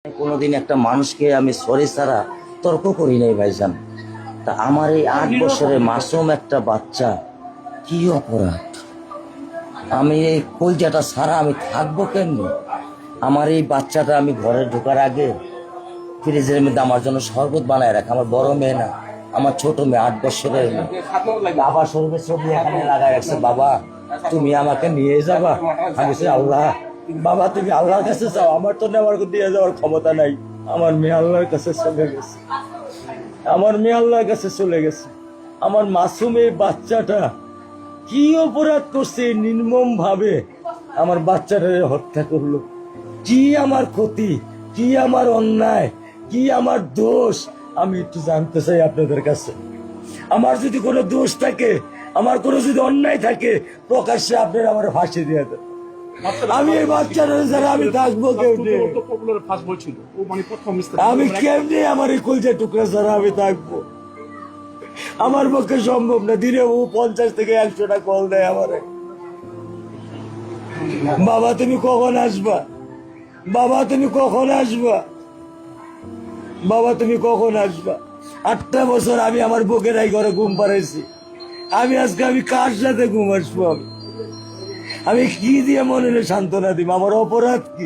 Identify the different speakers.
Speaker 1: কোনোদিন একটা মানুষকে আমি সরি ছাড়া তর্ক করি নাই ভাইজান। তা আমার এই 8 বছরের মাসুম একটা বাচ্চা কি অপরাধ? আমি এই কলজাটা ছাড়া আমি থাকবো কেমনি? আমার এই বাচ্চাটা আমি ঘরে ঢোকার আগে ফ্রিজের মধ্যে আমার জন্য শরবত বানায় রাখে। আমার বড় মেয়ে না, আমার ছোট মেয়ে 8 বছরের মেয়ে। বাবা শরবত ছবি এখানে লাগাই রাখছে, বাবা তুমি আমাকে নিয়ে যাবা। আমি বলছি, আল্লাহ বাবা তুমি আল্লাহর কাছে যাও, আমার তো নেওয়ার দিয়ে যাওয়ার ক্ষমতা নাই। আমার মেয়ে আল্লাহর কাছে চলে গেছে, আমার মেয়ে আল্লাহর কাছে চলে গেছে। আমার মাসুম এই বাচ্চাটা কি অপরাধ করছে নির্মম ভাবে আমার বাচ্চাটারে হত্যা করলো? কি আমার ক্ষতি, কি আমার অন্যায়, কি আমার দোষ? আমি একটু জানতে চাই আপনাদের কাছে। আমার যদি কোনো দোষ থাকে, আমার কোনো যদি অন্যায় থাকে, প্রকাশ্যে আপনারা আমার ফাঁসি দিয়ে দেন। আমি এই বাচ্চাটা ছাড়া আমি থাকবো কেমনি? আমি কেমনি আমার এই কলজা টুকরা ছাড়া আমি থাকবো? আমার পক্ষে সম্ভব না। দিনে ও 50 থেকে 100টা কল দেয় আমারে, বাবা তুমি কখন আসবা, বাবা তুমি কখন আসবা, বাবা তুমি কখন আসবা। 8টা বছর আমি আমার বুকেরাই ঘরে ঘুম পাড়াইছি। আমি আজকে আমি কার সাথে ঘুম আসবো? আমি কি দিয়ে মনে সান্ত্বনা দিব? আমার অপরাধ কি?